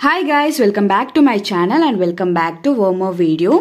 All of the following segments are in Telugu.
Hi guys, welcome back to my channel and welcome back to one more video.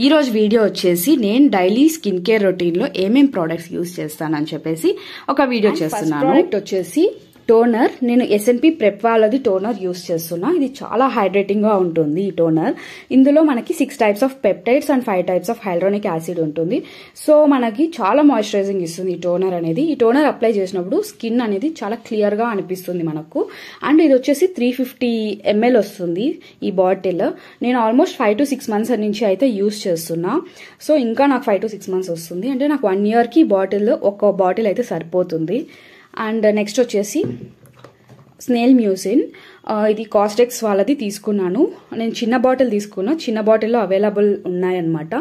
ఈ రోజు వీడియో వచ్చేసి నేను డైలీ స్కిన్ కేర్ రొటీన్ లో ఏమేం ప్రొడక్ట్స్ యూజ్ చేస్తానని చెప్పేసి ఒక వీడియో చేస్తున్నాను. ప్రోడక్ట్ వచ్చేసి టోనర్. నేను ఎస్ఎన్పి ప్రెప్ వాళ్ళది టోనర్ యూజ్ చేస్తున్నా. ఇది చాలా హైడ్రేటింగ్ గా ఉంటుంది ఈ టోనర్. ఇందులో మనకి 6 types of peptides and 5 types of hyaluronic acid ఉంటుంది. సో మనకి చాలా మాయిశ్చరైజింగ్ ఇస్తుంది ఈ టోనర్ అనేది. ఈ టోనర్ అప్లై చేసినప్పుడు స్కిన్ అనేది చాలా క్లియర్ గా అనిపిస్తుంది మనకు. అండ్ ఇది వచ్చేసి 350 ml వస్తుంది ఈ బాటిల్. నేను ఆల్మోస్ట్ 5 to 6 months నుంచి అయితే యూజ్ చేస్తున్నా. సో ఇంకా నాకు 5 to 6 months వస్తుంది. అంటే నాకు 1 year కి ఒక బాటిల్ అయితే సరిపోతుంది. అండ్ నెక్స్ట్ వచ్చేసి స్నేల్ మ్యూసిన్. ఇది కాస్టెక్స్ వాళ్ళది తీసుకున్నాను. నేను చిన్న బాటిల్ తీసుకున్నా. చిన్న బాటిల్లో అవైలబుల్ ఉన్నాయన్నమాట.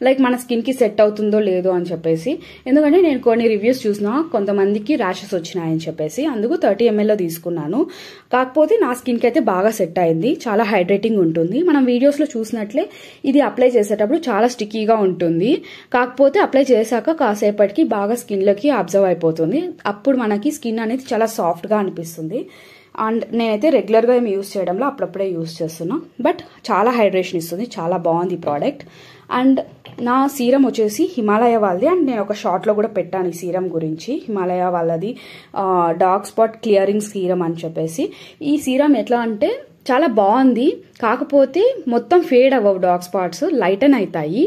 లైక్ మన స్కిన్ కి సెట్ అవుతుందో లేదో అని చెప్పేసి. ఎందుకంటే నేను కొన్ని రివ్యూస్ చూసినా కొంతమందికి ర్యాషెస్ వచ్చినాయని చెప్పేసి అందుకు 30 ml లో తీసుకున్నాను. కాకపోతే నా స్కిన్ కి అయితే బాగా సెట్ అయింది. చాలా హైడ్రేటింగ్ ఉంటుంది. మనం వీడియోస్ లో చూసినట్లే ఇది అప్లై చేసేటప్పుడు చాలా స్టిక్కీగా ఉంటుంది. కాకపోతే అప్లై చేశాక కాసేపటికి బాగా స్కిన్ లోకి అబ్జర్వ్ అయిపోతుంది. అప్పుడు మనకి స్కిన్ అనేది చాలా సాఫ్ట్ గా అనిపిస్తుంది. అండ్ నేనైతే రెగ్యులర్గా ఏమి యూజ్ చేయడంలో అప్పుడప్పుడే యూజ్ చేస్తున్నా. బట్ చాలా హైడ్రేషన్ ఇస్తుంది. చాలా బాగుంది ఈ ప్రోడక్ట్. అండ్ నా సీరం వచ్చేసి హిమాలయ వాళ్ళది. అండ్ నేను ఒక షార్ట్లో కూడా పెట్టాను ఈ సీరం గురించి. హిమాలయ వాళ్ళది డార్క్ స్పాట్ క్లియరింగ్ సీరం అని చెప్పేసి. ఈ సీరం ఎట్లా అంటే చాలా బాగుంది. కాకపోతే మొత్తం ఫేడ్ అవ్వవు డార్క్ స్పాట్స్, లైటన్ అవుతాయి.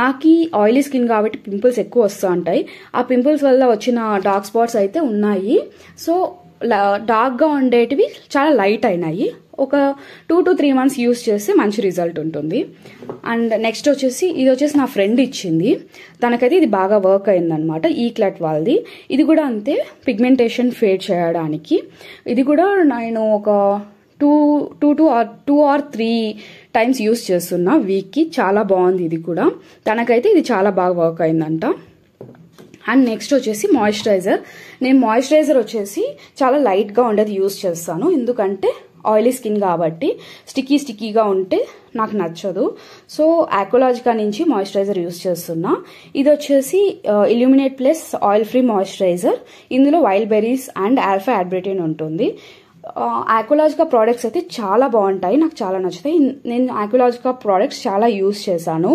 నాకు ఆయిలీ స్కిన్ కాబట్టి పింపుల్స్ ఎక్కువ వస్తూ ఉంటాయి. ఆ పింపుల్స్ వల్ల వచ్చిన డార్క్ స్పాట్స్ అయితే ఉన్నాయి. సో డార్క్ గా ఉండేటివి చాలా లైట్ అయినాయి. ఒక 2 to 3 months యూజ్ చేస్తే మంచి రిజల్ట్ ఉంటుంది. అండ్ నెక్స్ట్ వచ్చేసి ఇది వచ్చేసి నా ఫ్రెండ్ ఇచ్చింది. తనకైతే ఇది బాగా వర్క్ అయిందనమాట. ఈ క్లట్ వాళ్ళది. ఇది కూడా అంతే, పిగ్మెంటేషన్ ఫేడ్ చేయడానికి. ఇది కూడా నేను ఒక 2 or 3 times యూజ్ చేస్తున్నా వీక్కి. చాలా బాగుంది ఇది కూడా. తనకైతే ఇది చాలా బాగా వర్క్ అయిందంట. అండ్ నెక్స్ట్ వచ్చేసి మాయిశ్చరైజర్. నేను మాయిశ్చరైజర్ వచ్చేసి చాలా లైట్గా ఉండేది యూజ్ చేస్తాను. ఎందుకంటే ఆయిలీ స్కిన్ కాబట్టి స్టిక్కీగా ఉంటే నాకు నచ్చదు. సో ఆక్వాలాజికా నుంచి మాయిశ్చరైజర్ యూజ్ చేస్తున్నా. ఇది వచ్చేసి illuminate plus oil free moisturiser. ఇందులో వైల్డ్ బెర్రీస్ అండ్ ఆల్ఫా యాడ్బ్రిటిన్ ఉంటుంది. ఆక్వాలాజికా ప్రోడక్ట్స్ అయితే చాలా బాగుంటాయి. నాకు చాలా నచ్చుతాయి. నేను ఆక్వాలాజికా ప్రోడక్ట్స్ చాలా యూజ్ చేశాను.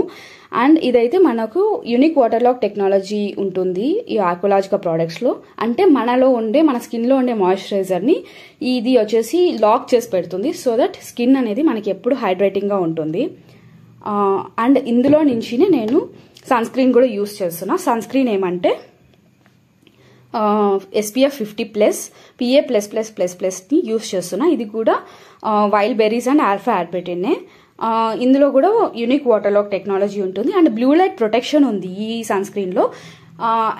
అండ్ ఇదైతే మనకు యూనిక్ వాటర్ లాక్ టెక్నాలజీ ఉంటుంది ఈ ఆక్వాలాజికా ప్రోడక్ట్స్ లో. అంటే మన స్కిన్ లో ఉండే మాయిశ్చరైజర్ ని ఇది వచ్చేసి లాక్ చేసి పెడుతుంది. సో దట్ స్కిన్ అనేది మనకి ఎప్పుడు హైడ్రేటింగ్ గా ఉంటుంది. అండ్ ఇందులో నుంచి నేను సన్ స్క్రీన్ కూడా యూజ్ చేస్తున్నా. సన్ స్క్రీన్ ఏమంటే SPF 50+, PA++++ ని యూజ్ చేస్తున్నా. ఇది కూడా వైల్డ్ బెర్రీస్ అండ్ ఆల్ఫా యాడ్బ్రిటిన్. ఇందులో కూడా యూనిక్ వాటర్ లాక్ టెక్నాలజీ ఉంటుంది. అండ్ బ్లూ లైట్ ప్రొటెక్షన్ ఉంది ఈ సన్ స్క్రీన్ లో.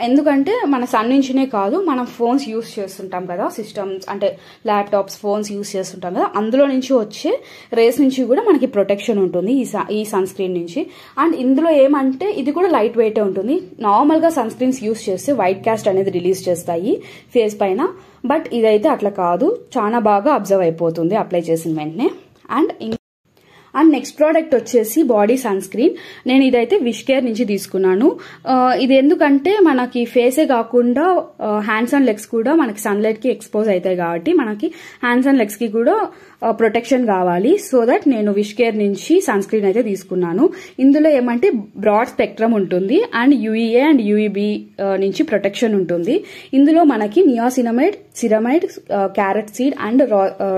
ఎందుకంటే మన సన్ నుంచినే కాదు, మనం ఫోన్స్ యూజ్ చేస్తుంటాం కదా, సిస్టమ్స్ అంటే ల్యాప్టాప్స్, ఫోన్స్ యూజ్ చేస్తుంటాం కదా, అందులో నుంచి వచ్చే రేస్ నుంచి కూడా మనకి ప్రొటెక్షన్ ఉంటుంది ఈ సన్ స్క్రీన్ నుంచి. అండ్ ఇందులో ఏమంటే ఇది కూడా లైట్ వెయిట్ ఉంటుంది. నార్మల్ గా సన్ స్క్రీన్స్ యూజ్ చేస్తే వైట్ కాస్ట్ అనేది రిలీజ్ చేస్తాయి ఫేస్ పైన. బట్ ఇదైతే అట్లా కాదు, చాలా బాగా అబ్జర్వ్ అయిపోతుంది అప్లై చేసిన వెంటనే. అండ్ నెక్స్ట్ ప్రోడక్ట్ వచ్చేసి బాడీ సన్ స్క్రీన్. నేను ఇదైతే విష్ కేర్ నుంచి తీసుకున్నాను. ఇది ఎందుకంటే మనకి ఫేసే కాకుండా హ్యాండ్స్ అండ్ లెగ్స్ కూడా మనకి సన్లైట్ కి ఎక్స్పోజ్ అవుతాయి కాబట్టి మనకి హ్యాండ్స్ అండ్ లెగ్స్ కి కూడా ప్రొటెక్షన్ కావాలి. సో దట్ నేను విష్ కేర్ నుంచి సన్ స్క్రీన్ అయితే తీసుకున్నాను. ఇందులో ఏమంటే బ్రాడ్ స్పెక్ట్రమ్ ఉంటుంది అండ్ UVA అండ్ UVB నుంచి ప్రొటెక్షన్ ఉంటుంది. ఇందులో మనకి niacinamide, ceramide, carrot seed and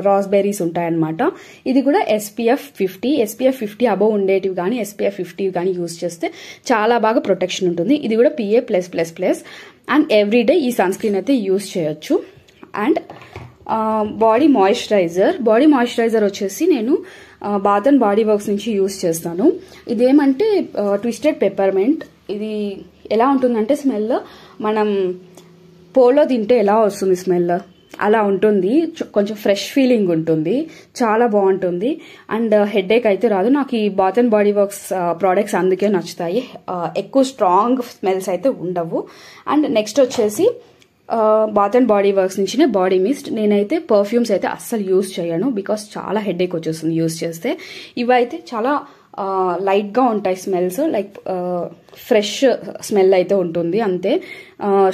raspberries ఉంటాయన్నమాట. ఇది కూడా SPF 50 అబోవ్ ఉండేటివి కానీ SPF 50 కానీ యూజ్ చేస్తే చాలా బాగా ప్రొటెక్షన్ ఉంటుంది. ఇది కూడా PA+++. అండ్ ఎవ్రీడే ఈ సన్ స్క్రీన్ అయితే యూజ్ చేయొచ్చు. అండ్ బాడీ మాయిశ్చరైజర్ వచ్చేసి నేను బాత్ అండ్ బాడీ వర్క్స్ నుంచి యూజ్ చేస్తాను. ఇదేమంటే ట్విస్టెడ్ పెప్పర్మెంట్. ఇది ఎలా ఉంటుందంటే స్మెల్ మనం పోలో తింటే ఎలా వస్తుంది స్మెల్ అలా ఉంటుంది. కొంచెం ఫ్రెష్ ఫీలింగ్ ఉంటుంది. చాలా బాగుంటుంది. అండ్ హెడేక్ అయితే రాదు. నాకు ఈ bath and body works products అందుకే నచ్చుతాయి. ఎక్కువ స్ట్రాంగ్ స్మెల్స్ అయితే ఉండవు. అండ్ నెక్స్ట్ వచ్చేసి బాత్ అండ్ బాడీ వర్క్స్ నుంచి బాడీ మిస్ట్. నేనైతే పర్ఫ్యూమ్స్ అయితే అస్సలు యూజ్ చేయను. బికాస్ చాలా హెడేక్ వచ్చేస్తుంది యూజ్ చేస్తే. ఇవైతే చాలా లైట్ గా ఉంటాయి స్మెల్స్. లైక్ ఫ్రెష్ స్మెల్ అయితే ఉంటుంది అంతే.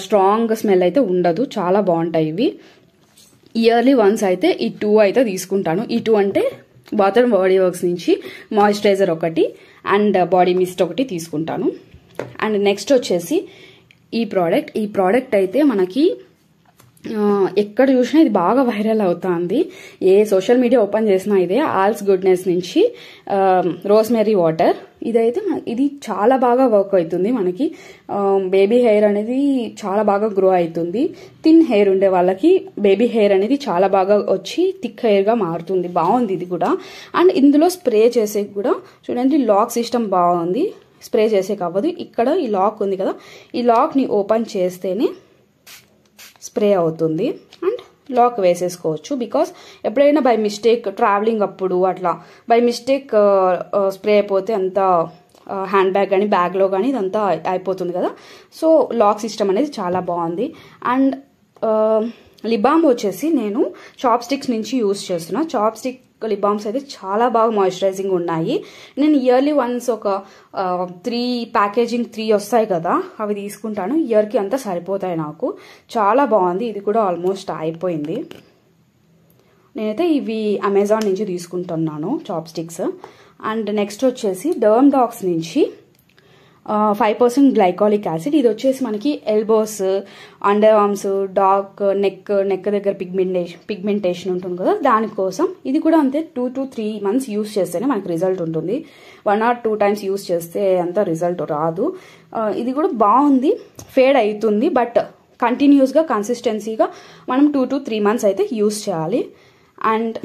స్ట్రాంగ్ స్మెల్ అయితే ఉండదు. చాలా బాగుంటాయి ఇవి. ఇయర్లీ వన్స్ అయితే ఈ 2 అయితే తీసుకుంటాను. ఈ 2 అంటే బాత్ అండ్ బాడీ వర్క్స్ నుంచి మాయిశ్చరైజర్ ఒకటి అండ్ బాడీ మిస్ట్ ఒకటి తీసుకుంటాను. అండ్ నెక్స్ట్ వచ్చేసి ఈ ప్రోడక్ట్ అయితే మనకి ఎక్కడ చూసినా ఇది బాగా వైరల్ అవుతుంది. ఏ సోషల్ మీడియా ఓపెన్ చేసినా ఇదే ఆల్స్ గుడ్నెస్ నుంచి రోజ్మెరీ వాటర్. ఇదైతే ఇది చాలా బాగా వర్క్ అవుతుంది. మనకి బేబీ హెయిర్ అనేది చాలా బాగా గ్రో అవుతుంది. థిన్ హెయిర్ ఉండే వాళ్ళకి బేబీ హెయిర్ అనేది చాలా బాగా వచ్చి థిక్ హెయిర్ గా మారుతుంది. బాగుంది ఇది కూడా. అండ్ ఇందులో స్ప్రే చేసే కూడా చూడండి, లాక్ సిస్టమ్ బాగుంది. స్ప్రే చేసే అవ్వదు. ఇక్కడ ఈ లాక్ ఉంది కదా, ఈ లాక్ ని ఓపెన్ చేస్తేనే స్ప్రే అవుతుంది అండ్ లాక్ వేసేసుకోవచ్చు. బికాస్ ఎప్పుడైనా బై మిస్టేక్ ట్రావెలింగ్ అప్పుడు అట్లా బై మిస్టేక్ స్ప్రే అయిపోతే అంతా హ్యాండ్ బ్యాగ్ కానీ బ్యాగ్లో కానీ ఇదంతా అయిపోతుంది కదా. సో లాక్ సిస్టమ్ అనేది చాలా బాగుంది. అండ్ లిప్ బామ్ వచ్చేసి నేను చాప్ స్టిక్స్ నుంచి యూజ్ చేస్తున్నా. చాప్ స్టిక్ లిప్ బామ్స్ అయితే చాలా బాగా మాయిశ్చరైజింగ్ ఉన్నాయి. నేను ఇయర్లీ వన్స్ ఒక 3 వస్తాయి కదా, అవి తీసుకుంటాను. ఇయర్కి అంతా సరిపోతాయి నాకు. చాలా బాగుంది. ఇది కూడా ఆల్మోస్ట్ అయిపోయింది. నేనైతే ఇవి అమెజాన్ నుంచి తీసుకుంటున్నాను చాప్ స్టిక్స్. అండ్ నెక్స్ట్ వచ్చేసి డర్మ్ డాక్స్ నుంచి 5% గ్లైకాలిక్ యాసిడ్. ఇది వచ్చేసి మనకి elbows, under arms, dog neck దగ్గర పిగ్మెంటేషన్ ఉంటుంది కదా, దానికోసం. ఇది కూడా అంతే 2 to 3 months యూస్ చేస్తేనే మనకి రిజల్ట్ ఉంటుంది. 1 or 2 times యూస్ చేస్తే అంత రిజల్ట్ రాదు. ఇది కూడా బాగుంది. ఫేడ్ అవుతుంది బట్ కంటిన్యూస్గా కన్సిస్టెన్సీగా మనం 2 to 3 months అయితే యూస్ చేయాలి. అండ్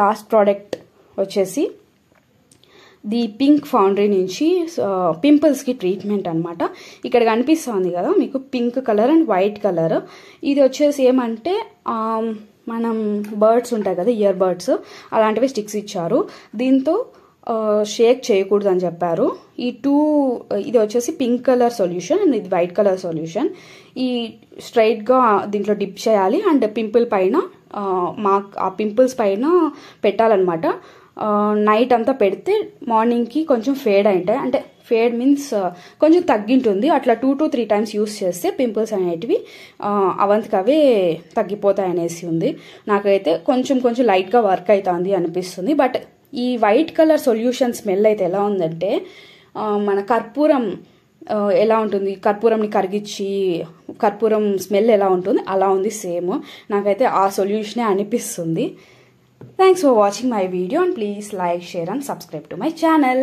లాస్ట్ ప్రోడక్ట్ వచ్చేసి ది పింక్ ఫౌండరీ నుంచి పింపుల్స్కి ట్రీట్మెంట్ అనమాట. ఇక్కడ కనిపిస్తుంది కదా మీకు pink colour and white colour. ఇది వచ్చేసి ఏమంటే మనం బర్డ్స్ ఉంటాయి కదా, ఇయర్ బర్డ్స్, అలాంటివి స్టిక్స్ ఇచ్చారు. దీంతో షేక్ చేయకూడదు అని చెప్పారు. ఇది వచ్చేసి పింక్ కలర్ సొల్యూషన్ అండ్ ఇది వైట్ కలర్ సొల్యూషన్. ఈ స్ట్రైట్గా దీంట్లో డిప్ చేయాలి అండ్ పింపుల్ పైన ఆ పింపుల్స్ పైన పెట్టాలన్నమాట. నైట్ అంతా పెడితే మార్నింగ్కి కొంచెం ఫేడ్ అయింటాయి. అంటే ఫేడ్ మీన్స్ కొంచెం తగ్గింటుంది. అట్లా 2 to 3 times యూస్ చేస్తే పింపుల్స్ అనేటివి అవంతకవే తగ్గిపోతాయి అనేసి ఉంది. నాకైతే కొంచెం లైట్గా వర్క్ అవుతుంది అనిపిస్తుంది. బట్ ఈ వైట్ కలర్ సొల్యూషన్ స్మెల్ అయితే ఎలా ఉందంటే మన కర్పూరం ఎలా ఉంటుంది, కర్పూరంని కరిగించి కర్పూరం స్మెల్ ఎలా ఉంటుంది అలా ఉంది సేమ్. నాకైతే ఆ సొల్యూషనే అనిపిస్తుంది. Thanks for watching my video and please like, share and subscribe to my channel.